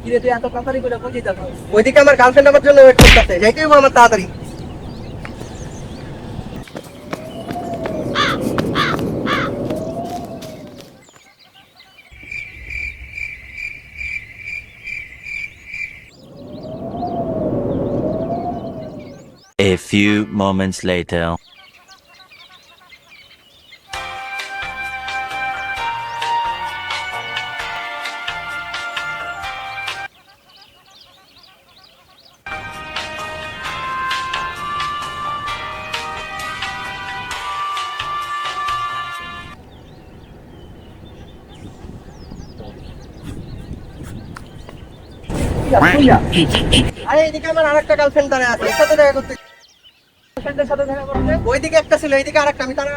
কিরে তুই এত তাড়াতাড়ি করে কই যাস? ওইদিকে আমার গার্লফ্রেন্ড আমার জন্য ওয়েট করতেছে, যাইতেই হবে আমার তাড়াতাড়ি। A few moments later. আরে এদিকে আমার আরেকটা গার্লফ্রেন্ড দাঁড়ায় আছে, এর সাথে দেখা করতে। গার্লফ্রেন্ডের সাথে দেখা করতে? ওইদিকে একটা ছিল, এইদিকে আরেকটা, আমি তারা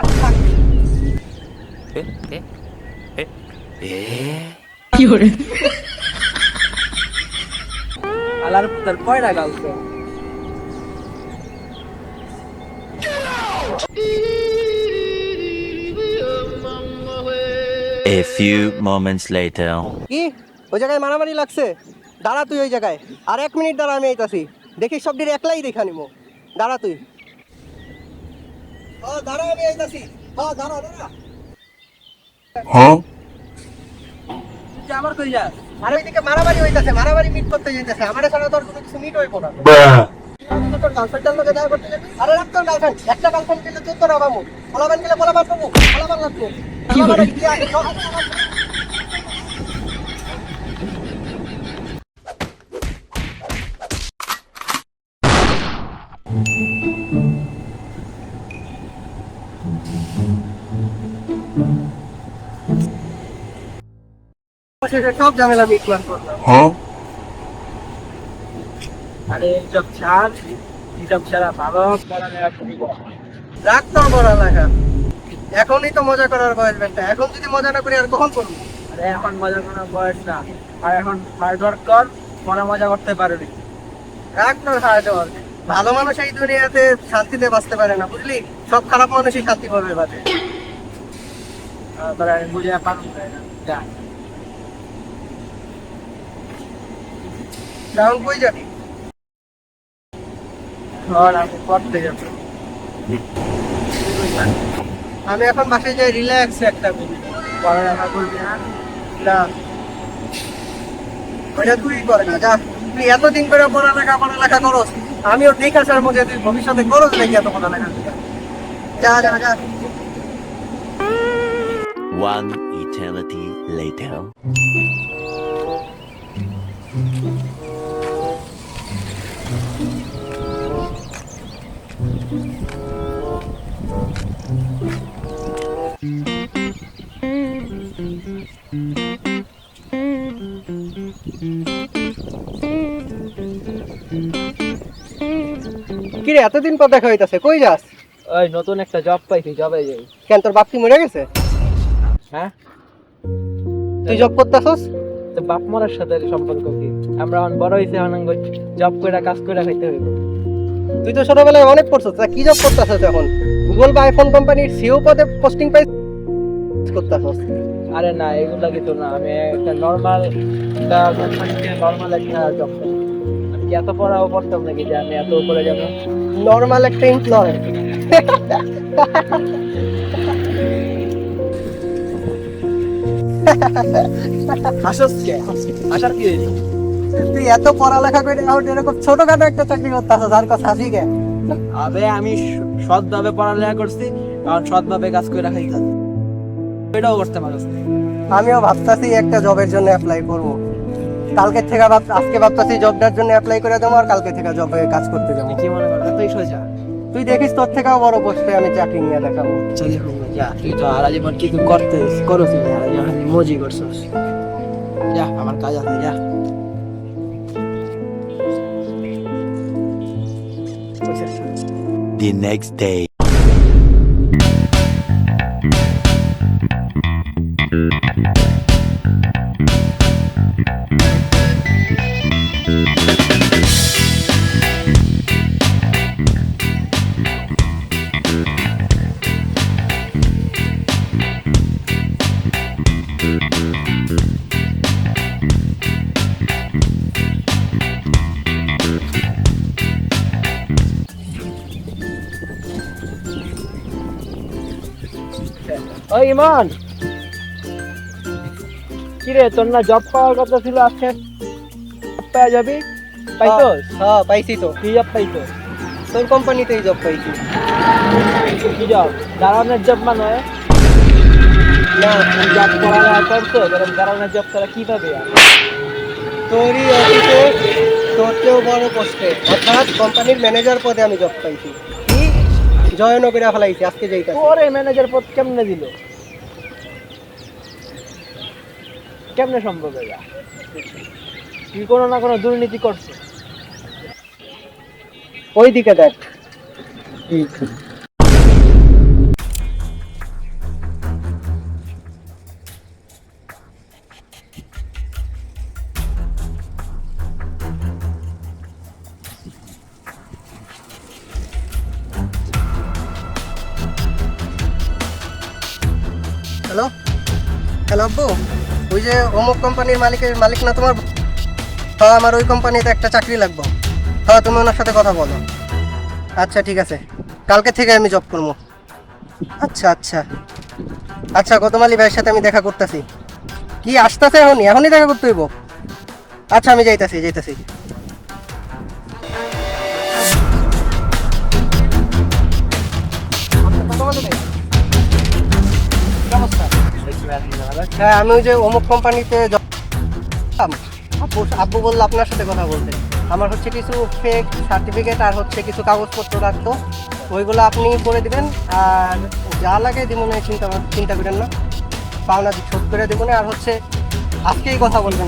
আলার তোর কয়টা girlfriend? A few moments later. কি ওই জায়গায় মারামারি লাগছে? দাঁড়া তুই ওই জায়গায়, আর 1 মিনিট দাঁড়া, আমি আইতাছি। দেখি সব ডির একলাই দেখা নিবো। দাঁড়া তুই। দাঁড়া, আমি আইতাছি। দাঁড়া দাঁড়া। তুই আবার কই যাস? আর ওইদিকে মারামারি হইতাছে, মারামারি মিট করতে যাইতাছে। আমারে ছাড়া তোর কোনো কিছু মিট হইব না। তোর গার্লফ্রেন্ডের লগে দেখা করতে যাবি? আরে রাখ তোর গার্লফ্রেন্ড, একটা গার্লফ্রেন্ড পেলে তুই তোর আবামু। পোলাবান গেলে পোলাবান পাবো, পোলাবান লাগবো। কি করে কি আছে? সব ঝামেলা মিট করলাম। আরে এইসব ছাড়, এইসব ছাড়া ভালো পড়ালেখা করি। রাখ তোর বড় লেখা, এখনই তো মজা করার বয়স বেটা। এখন যদি মজা না করি আর কখন করবো? আরে এখন মজা করার বয়স না, আর এখন হার্ড ওয়ার্ক কর, পরে মজা করতে পারবি। রাখ তোর হার্ড ওয়ার্ক। ভালো মানুষ এই দুনিয়াতে শান্তিতে বাঁচতে পারে না, বুঝলি? সব খারাপ মানুষই শান্তি পাবে বাদে। তোরা বুঝে পারবো না, যা। রাহুল কই যাবি? ধর আমি পড়তে যাবো। আমি এখন বাসায় যাই, রিল্যাক্স একটা মিনিট। পড়ালেখা করবি না? না, ওইটা তুই করে না, যা। তুই এতদিন করে পড়ালেখা করস, আমিও ঠিক আসার মধ্যে তুই ভবিষ্যতে করস নাকি এত পড়ালেখা? যা যা যা। One eternity later. কিরে এতদিন পর দেখা হইতাছে, কই যাস? ওই নতুন একটা জব পাইছি, জবে যাই। কেন তোর বাপ কি মরে গেছে? হ্যাঁ, তুই জব করতেছস? তো বাপ মরার সাথে সম্পর্ক কি? আমরা এখন বড় হয়েছে, এখন জব করে কাজ করে খাইতে হইব। তুই তো ছোটবেলায় অনেক পড়ছস, তা কি জব করতেছস এখন? গুগল বা আইফোন কোম্পানির সিইও পদে পোস্টিং পাই করতেছস? আরে না, এগুলা কিছু না, আমি একটা নর্মাল একটা কোম্পানিতে নর্মাল একটা জব করি। আমি কি এত পড়াও পড়তাম নাকি যে আমি এত উপরে যাবো? নরমাল একটা এমপ্লয়। হাসস কে? হাসার কি হইলো? তুই এত পড়ালেখা করে আউট এরকম ছোটখাটো একটা চাকরি করতেছস, আর কথা হাসি কে? আবে আমি সৎভাবে পড়ালেখা করছি, কারণ সৎভাবে কাজ করে খাই। এটাও করতে পারছ। আমিও ভাবতাছি একটা জবের জন্য অ্যাপ্লাই করব। কালকে থেকে আজকে ভাবতাছি জবটার জন্য অ্যাপ্লাই করে দেবো, আর কালকে থেকে জবে কাজ করতে যাবো। কি মনে কর এতই সোজা? তুই দেখিস তোর থেকেও বড় পোস্টে আমি চাকরি নিয়ে দেখাবো। চল যা, তুই তো আর জীবন কি করতে করছিস না, আর জীবন মজি করছিস। যা, আমার কাজ আছে, যা। The next day. ওই ইমন, কিরে তোর না জব পাওয়ার কথা ছিল, আজকে পেয়ে যাবি? পাইছোস? হ্যাঁ পাইছি তো, কি জব পাইছোস? তোর কোম্পানিতেই জব পাইছি। কি জব? দারোয়ানের জব মানে? না, জব পড়ালেখা করছো, দারোয়ানের জব করা কি পাবে? তোরই অফিসে তোর চেয়েও বড় পোস্টে, অর্থাৎ কোম্পানির ম্যানেজার পদে আমি জব পাইছি। কি জয়েনও করে ফেলাইছি আজকে যেইটা। তোর এই ম্যানেজার পদ কেমনে দিল? কেমনে সম্ভব এটা? তুই কোনো না কোনো দুর্নীতি করছো। ওই দিকে দেখ। হ্যালো হ্যালো আব্বু, ওই যে অমুক কোম্পানির মালিক না তোমার? হ্যাঁ, আমার ওই কোম্পানিতে একটা চাকরি লাগবে। হ্যাঁ, তুমি ওনার সাথে কথা বলো। আচ্ছা ঠিক আছে, কালকে থেকে আমি জব করবো। আচ্ছা আচ্ছা আচ্ছা, গতমালি ভাইয়ের সাথে আমি দেখা করতেছি। কি আসতেছে এখনই দেখা করতে হইব? আচ্ছা আমি যাইতাছি। হ্যাঁ, আমি ওই যে অমুক কোম্পানিতে আব্বু বললো আপনার সাথে কথা বলতে। আমার হচ্ছে কিছু ফেক সার্টিফিকেট আর হচ্ছে কিছু কাগজপত্র রাখতো, ওইগুলো আপনি করে দিবেন। আর যা লাগে দিব না, চিন্তা করেন না, পাওনা শোধ করে দেবো না। আর হচ্ছে আজকেই কথা বলবেন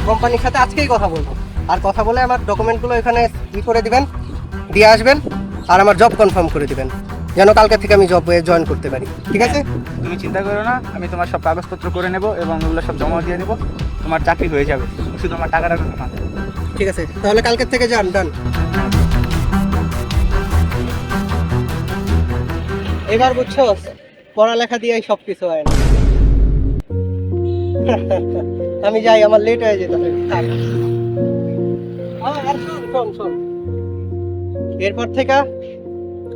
কোম্পানির সাথে, আজকেই কথা বলবো। আর কথা বলে আমার ডকুমেন্টগুলো এখানে করে দিবেন, দিয়ে আসবেন। আর আমার জব কনফার্ম করে দিবেন, যেন কালকে থেকে আমি জব জয়েন করতে পারি। ঠিক আছে? তুমি চিন্তা করো না, আমি তোমার সব কাগজপত্র করে নেব এবং ওগুলো সব জমা দিয়ে নেব। তোমার চাকরি হয়ে যাবে, শুধু আমার টাকাটা না। ঠিক আছে, তাহলে কালকের থেকে যান। ডান। এবার বুঝছো, পড়ালেখা দিয়েই সব কিছু হয় না। আমি যাই, আমার লেট হয়ে যেতে হবে। থাক। আর শোন, এরপর থেকে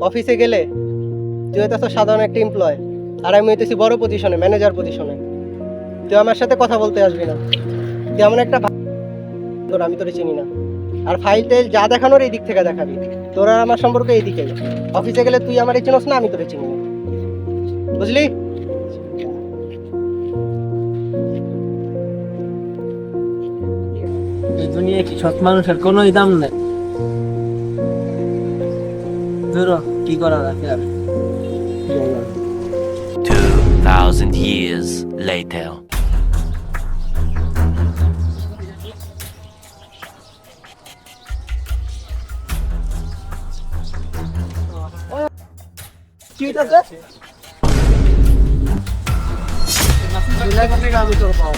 অফিসে গেলে তুই হইতেছ সাধারণ একটা এমপ্লয়, আর আমি হইতেছি বড় পজিশনে, ম্যানেজার পজিশনে। তুই আমার সাথে কথা বলতে আসবি না। তুই এমন একটা তোর আমি তোরে চিনি না। আর ফাইল টাইল যা দেখানোর এই দিক থেকে দেখাবি, তোর আর আমার সম্পর্ক এই দিকে। অফিসে গেলে তুই আমার চিনোস না, আমি তোরে চিনি না। বুঝলি? এই দুনিয়ায় কি সৎ মানুষের কোনোই দাম নেই। ধরো কি করা যাবে আর? 2,000 years later. কি হইতাছে? আমি তোর পাও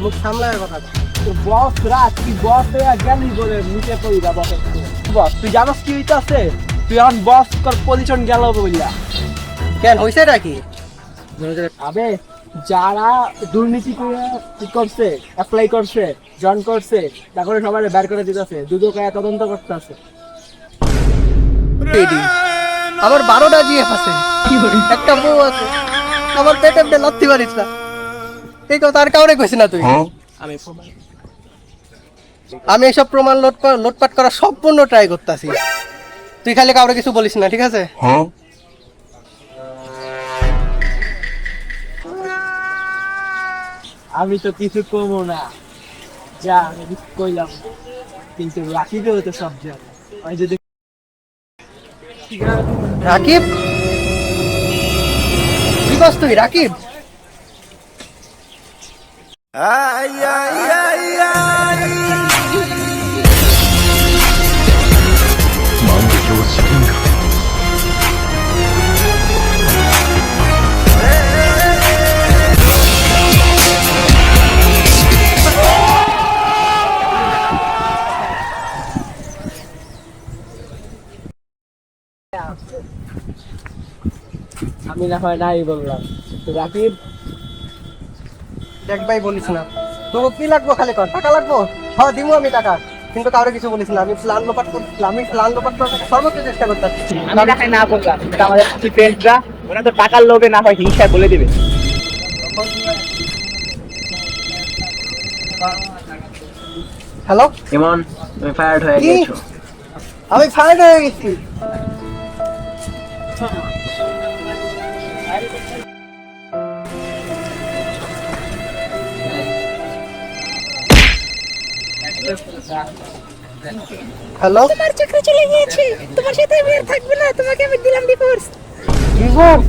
মুখ সামলায় কথা বল। বস রাত কি বস হয়ে গেলি বলে নিচে পড়িবা বস। তুই জানোস কি হইতাছে? তুই এখন বস কর পজিশন গেল বইলা। কেন হইছে নাকি? আবে যারা দুর্নীতি করে কি করছে, অ্যাপ্লাই করছে, জয়েন করছে, তারপরে সবাই বের করে দিতেছে, দুদকায় তদন্ত করতেছে। আমার 12টা জিএফ আছে, একটা বউ আছে, আমার পেটে লাথি মারিস না। এই কথা আর কাউরে কইছিস না তুই? আমি এসব প্রমাণ লোটপাট করা সম্পূর্ণ ট্রাই করতেছি। তুই খালি কাউরে কিছু বলিস না, ঠিক আছে? আমি তো কিছু কমো না, যা আমি কিছু কইলাম, কিন্তু রাখিবে তো সব জায়গা। আমি যদি রাকিব, কি বস তুই? রাকিব আমি না হয় নাই বললাম, তো রাকিব দেখ ভাই, বলিস না। তোকে কি লাগবো? খালি কর। টাকা লাগবো? হ্যাঁ দিমু আমি টাকা। কিন্তু কাউরে কিছু বলিস না। আমি প্ল্যান লোপাট করছিলাম, আমি প্ল্যান লোপাট করার সর্বোচ্চ চেষ্টা করতেছি। আমি দেখাই না বললাম, এটা আমাদের ফ্রেন্ডরা, ওরা তো টাকার লোভে না হয় হিংসায় বলে দিবে। হ্যালো, ইমন তুমি ফায়ার্ড হয়ে কি? গেছো। আমি ফায়ার হয়ে গেছি। হ্যালো, তোমার চাকরি চলে গিয়েছে, তোমার সাথে আমি আর থাকবো না, তোমাকে আমি দিলাম ডিভোর্স। ডিভোর্স?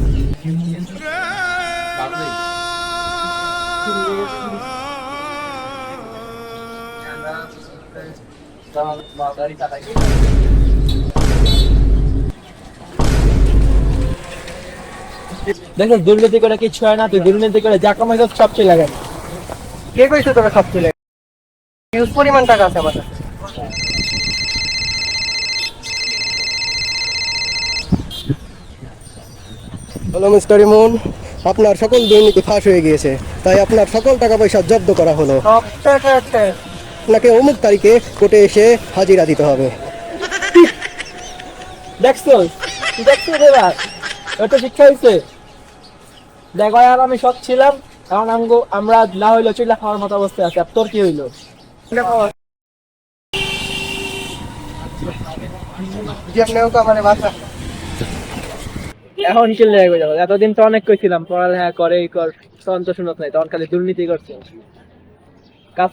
দেখো দুর্নীতি করে কিছু হয় না, তুই দুর্নীতি করে যা কামাই সব চলে গেল। কে কইছে তোরা সব চলে? হিউজ পরিমাণ টাকা আছে আমার কাছে। হ্যালো মিস্টার ইমন, আপনার সকল দুর্নীতি ফাঁস হয়ে গিয়েছে, তাই আপনার সকল টাকা পয়সা জব্দ করা হলো। আপনাকে অমুক তারিখে কোর্টে এসে হাজিরা দিতে হবে। দেখছো দেখছো এবার ওটা শিক্ষা হয়েছে। দেখো আর আমি সব ছিলাম, এখন আমরা না হইলো চুলা খাওয়ার মতো অবস্থায় আছে। আর তোর কি হইলো? এখন চলে যাবে যাবো। এতদিন তো অনেক কইছিলাম পড়ালেখা করে এই কর, তখন তো শুনত নাই, তখন খালি দুর্নীতি করছে। কাজ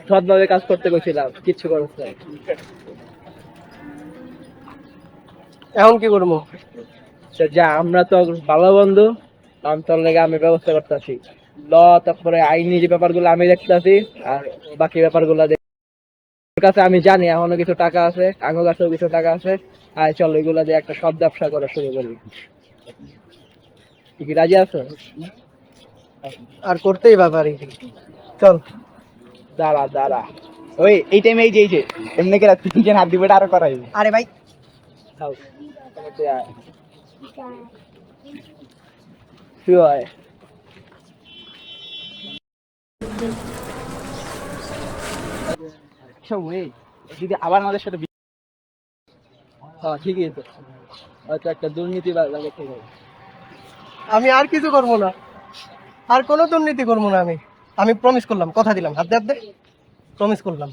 সৎভাবে কাজ করতে কইছিলাম, কিচ্ছু করছ নাই। এখন কি করবো? তো যা, আমরা তো ভালো বন্ধু, আমি তোর লেগে আমি ব্যবস্থা করতেছি। তারপরে আইনি যে ব্যাপারগুলো আমি দেখতেছি, আর বাকি ব্যাপারগুলো তোর কাছে আমি জানি এখনো কিছু টাকা আছে, আঙ্গুর কাছেও কিছু টাকা আছে। আর চল ওইগুলা দিয়ে একটা সব ব্যবসা করা শুরু করি। তুই কি রাজি আছো? আর করতেই পারি, চল। দাঁড়া দাঁড়া, ওই এই টাইমে এই যে এমনি করে তিনজন হাত দিবে, আরো করাই। আরে ভাই, খাও। তুই আয়। তুই আয়। সব ওই যদি আবার আমাদের সাথে হ্যাঁ ঠিকই তো, হয়তো একটা দুর্নীতি লাগে ঠিক আছে। আমি আর কিছু করবো না, আর কোনো দুর্নীতি করবো না। আমি প্রমিস করলাম, কথা দিলাম, হাত দে প্রমিস করলাম।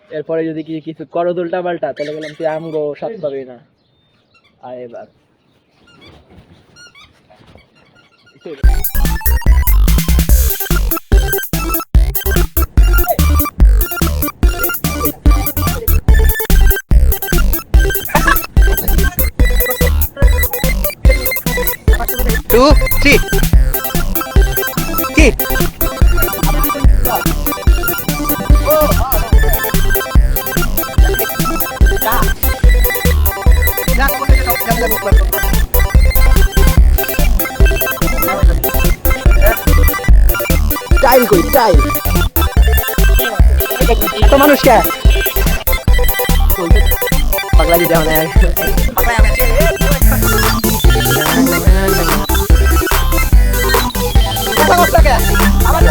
এরপরে যদি কিছু করো উল্টা পাল্টা, তাহলে বললাম তুই আমগো সাথ পাবি না। আর এবার টু থ্রি কি? টাইল কই টাইল, এত মানুষ কে পাগলা দিতে হবে না। কথা বলতে কে? আবার